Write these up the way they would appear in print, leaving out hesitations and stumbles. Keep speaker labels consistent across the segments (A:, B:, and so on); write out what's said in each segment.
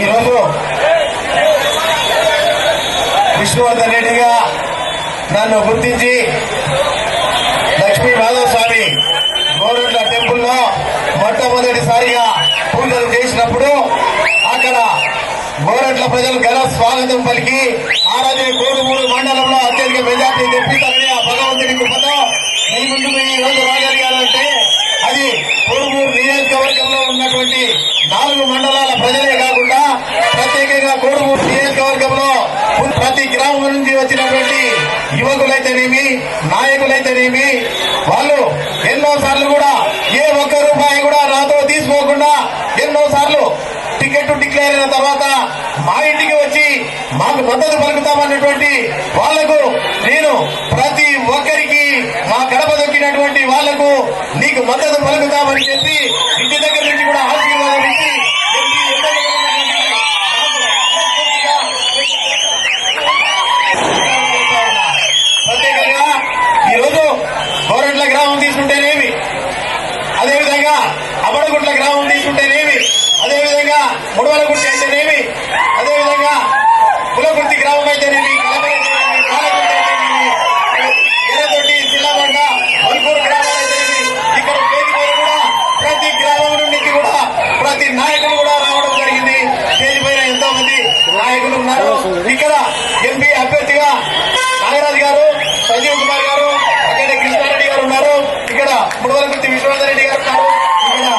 A: ఈరోజు విష్ణువర్ధన్ రెడ్డిగా నన్ను గుర్తించి లక్ష్మీ మాధవ స్వామి గోరంట్ల టెంపుల్లో మొట్టమొదటిసారిగా పూజలు చేసినప్పుడు అక్కడ గోరంట్ల ప్రజలు ఘన స్వాగతం పలికి ఆరాధ్య కోడుమూరు మండలంలో అత్యధిక మెజార్టీ తెప్పిస్తారని ఆ భగవంతుడి కృపతో మీ ముందుకు ఈ రోజు రాగలిగారంటే అది కోడుమూరు నియోజకవర్గంలో ఉన్నటువంటి 4 మండలాల ప్రజలే కాకుండా ప్రత్యేకంగా కోడుమూరు నియోజకవర్గంలో ప్రతి గ్రామం నుంచి వచ్చినటువంటి యువకులైతేనేమి నాయకులైతేనేమి వాళ్ళు ఎన్నో సార్లు కూడా ఏ ఒక్క రూపాయి కూడా నాతో తీసుకోకుండా ఎన్నో సార్లు టికెట్ డిక్లేర్ అయిన తర్వాత మా ఇంటికి వచ్చి మాకు మద్దతు పలుకుతామన్నటువంటి వాళ్లకు నేను ప్రతి ఒక్కరికి మా గడప దొక్కినటువంటి వాళ్లకు నీకు మద్దతు పలుకుతామని చెప్పి ఇంటి దగ్గర నుంచి కూడా ఆశీర్వాదం ఇచ్చి ప్రత్యేకంగా ఈరోజు గోరంట్ల గ్రామం తీసుకుంటేనేమి, అదేవిధంగా అబడగుంట్ల గ్రామం తీసుకుంటేనేమి, అదేవిధంగా ముడవలగుంటి అయితేనేమి, అదేవిధంగా కులగుర్తి గ్రామం అయితేనేమి, ఎర్రదొడ్డి జిల్లాబండ వల్కూరు గ్రామం అయితేనేమి, ఇక్కడ కూడా ప్రతి గ్రామం నుండి కూడా ప్రతి నాయకులు కూడా రావడం జరిగింది. స్టేజ్ పైన ఎంతో మంది నాయకులు ఉన్నారు. ఇక్కడ ఎంపీ అభ్యర్థిగా నాగరాజు గారు, సంజీవ్ కుమార్ గారు, అక్కడ కృష్ణారెడ్డి గారు ఉన్నారు. ఇక్కడ ముడవలగుర్తి విశ్వనాథ రెడ్డి గారు ఉన్నారు. ఇక్కడ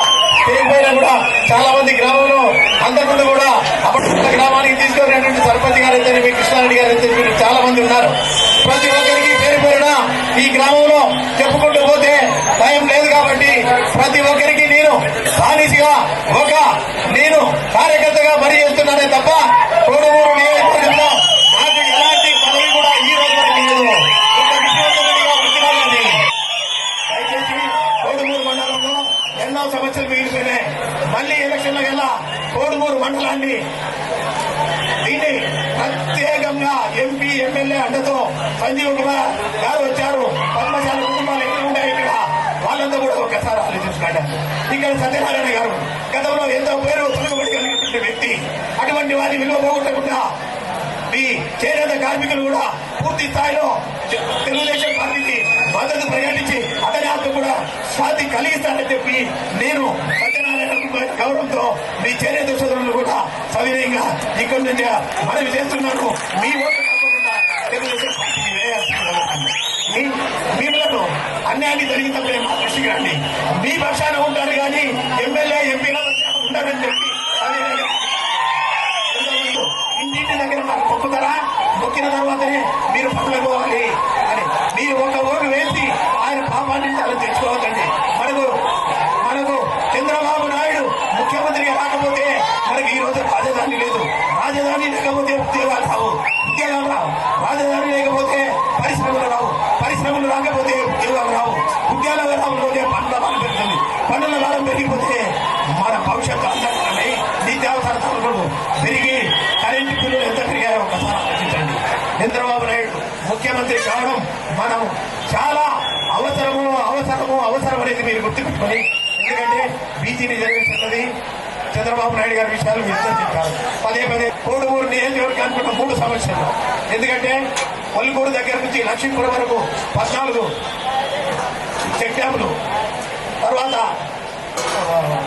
A: స్టేజ్ పైన కూడా చాలా మంది గ్రామంలో అంతకుముందు కూడా అప్పటి గ్రామానికి తీసుకున్నటువంటి సర్పంచ్ గారు అయితే మీ కృష్ణారెడ్డి గారు అయితే మీరు చాలా మంది ఉన్నారు. ప్రతి ఒక్కరికి పేరు పేరున ఈ గ్రామంలో చెప్పుకుంటూ పోతే టైం లేదు కాబట్టి ప్రతి ఒక్కరికి నేను బానిసగా నేను కార్యకర్తగా పనిచేస్తున్నానే తప్ప కోడుమూరు నియోజకవర్గంలో నాకు ఎలాంటి పదవి కూడా ఈ రోజు వరకు లేదు. దయచేసి కోడుమూరు మండలంలో ఎన్నో సమస్యలు మిగిలిపోయినాయి. మళ్లీ ఎలక్షన్ల కల్లా కోడుమూరు మండలాన్ని దీన్ని ప్రత్యేకంగా ఎంపీ ఎమ్మెల్యే అండతో సంజీవ్ కుమార్ గారు వచ్చారు. పద్మశాల కుటుంబాలు ఎక్కడ ఉంటాయి ఇక్కడ వాళ్ళంతా కూడా ఒక్కసారి ఆలోచించుకోండి. ఇక్కడ సత్యనారాయణ గారు గతంలో ఎంతో పేరు తిరుగుబడి కలిగినటువంటి వ్యక్తి. అటువంటి వారిని విలువ పోగొట్టకుండా ఈ చేనేత కార్మికులు కూడా పూర్తి స్థాయిలో తెలుగుదేశం పార్టీకి మద్దతు ప్రకటించి అతని ఆత్మ కూడా శాంతి కలిగిస్తానని చెప్పి నేను సత్యనారాయణ గౌరవంతో మీ చేనేత సోదరులు కూడా సవినయంగా ఇక్కడి నుంచి మనవి చేస్తున్నాను. మీ ఓటు కాకుండా తెలుగుదేశం పార్టీకి వేయాల్సింది. మీలను అన్యాయాన్ని జరిగినప్పుడే మా దృష్టికి రండి. మీ పక్షాన ఉంటారు కానీ ఎమ్మెల్యే ఎంపీల పక్షాన ఉండాలని చెప్పి ఇంటింటి దగ్గర మాకు మొక్కుతారా, మొక్కిన తర్వాతనే మీరు పనులు పోవాలి అని మీరు ఒక ఓటు వేసి ఆయన పాపాన్ని అలా తెచ్చుకోవద్దండి. మనకు చంద్రబాబు నాయుడు ముఖ్యమంత్రిగా రాకపోతే మనకి ఈ రోజు రాజధాని లేదు. రాజధాని లేకపోతే ఉద్యోగాలు రావు, ఉద్యోగాలు రావు. రాజధాని లేకపోతే పరిశ్రమలు రావు, పరిశ్రమలు రాకపోతే ఉద్యోగాలు రావు, ఉద్యోగాలు రాకపోతే పన్నుల భారం పెరుగుతుంది, పన్నుల భారం పెరిగిపోతే మన భవిష్యత్తు అంధకారమై నిత్యావసర సరుకులు పెరిగి కరెంటు బిల్లులు ఎంత పెరిగాయో ఒకసారి ఆలోచించండి. చంద్రబాబు నాయుడు ముఖ్యమంత్రి కావడం మనం చాలా అవసరం అనేది మీరు గుర్తుపెట్టుకొని, ఎందుకంటే బీజేపీ జరిగినది చంద్రబాబు నాయుడు గారి విషయాలు విషయం చెప్పారు. పదే కోడుమూరు నియోజకవర్గానికి ఉన్న 3 సమస్యలు. ఎందుకంటే కొల్లిగూరు దగ్గర నుంచి లక్ష్మీపురం వరకు 14 చెక్ డ్యాములు, తర్వాత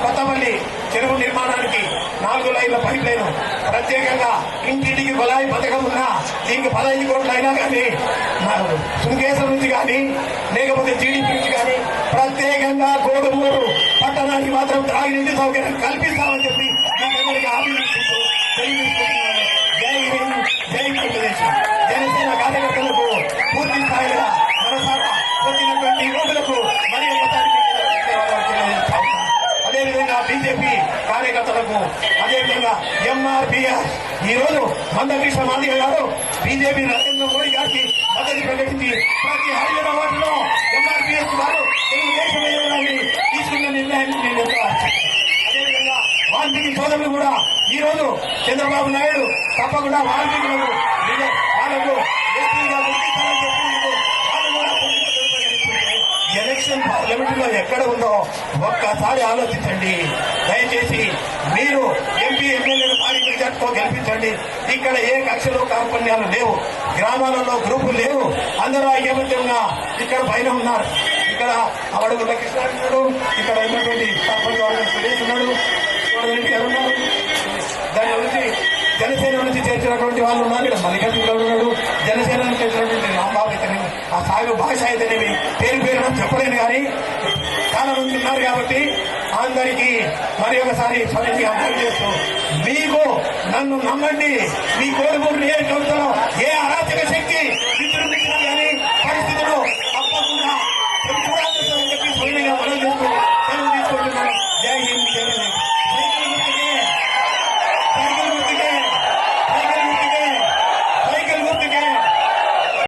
A: కొత్తపల్లి చెరువు నిర్మాణానికి 4 లైన్ల పైప్ లైన్, ప్రత్యేకంగా ఇంటింటికి బలాయి పథకం ఉన్నా దీనికి 15 కోట్లు అయినా కానీ సుంకేశ్వర నుంచి కానీ లేకపోతే జీడీపీ నుంచి కానీ ప్రత్యేకంగా కోడుమూరు పట్టణానికి మాత్రం త్రాగినీటి సౌకర్యం కల్పిస్తామని చెప్పి హామీ తెలియజేసుకుంటున్నాను. జై హింద్, జై ఆంధ్రప్రదేశ్. జనసేన కార్యకర్తలకు పూర్తి స్థాయిగా మనసారా వచ్చినటువంటి యువకులకు మరి ఒకసారి అదేవిధంగా బీజేపీ కార్యకర్తలకు, అదేవిధంగా ఎంఆర్పీఎస్ ఈ రోజు మందకృష్ణ మాదిగ గారు బీజేపీ నరేంద్ర మోడీ గారికి మద్దతు ప్రకటించి ప్రతి హరిజన ఓటులో ఎంఆర్పీఎస్ వారు తెలుగుదేశం వేయాలని తీసుకున్న నిర్ణయాన్ని నేను ఎంతో అదేవిధంగా వాల్మీకి సోదరులు కూడా ఈ రోజు చంద్రబాబు నాయుడు తప్పకుండా వాల్మీకులకు వాళ్ళకు ఎలక్షన్ పార్లమెంట్ లో ఎక్కడ ఉందో ఒక్కసారి ఆలోచించండి. దయచేసి మీరు ఎంపీ ఎమ్మెల్యేలు పాలించారు. గమనించండి. ఇక్కడ ఏ కక్షలు కార్పణ్యాలు లేవు, గ్రామాలలో గ్రూపులు లేవు, అందరూ ఐక్యమత్యంగా ఇక్కడ పైన ఉన్నారు. ఇక్కడ అవడుగుల కృష్ణ ఉన్నాడు, ఇక్కడ ఉన్నటువంటి సర్పంచ్ వాళ్ళ సురేష్ ఉన్నాడు, రెడ్డి గారు ఉన్నారు, దాని గురించి జనసేన నుంచి చేర్చినటువంటి వాళ్ళు ఉన్నారు. ఇక్కడ మల్లికార్జున గౌడ్ ఉన్నాడు, జనసేన నుంచి చేర్చినటువంటి రాంబాబు అయితేనేమి, ఆ సాగు భాష అయితేనేమి, పేరు చెప్పలేను కానీ చాలా మంది ఉన్నారు. కాబట్టి అందరికీ మరి ఒకసారి స్వామిజీ అర్థం చేస్తూ, మీకు నన్ను నమ్మండి, మీ కోరుకూరు నియోజకవర్గంలో ఏ అరాచక శక్తి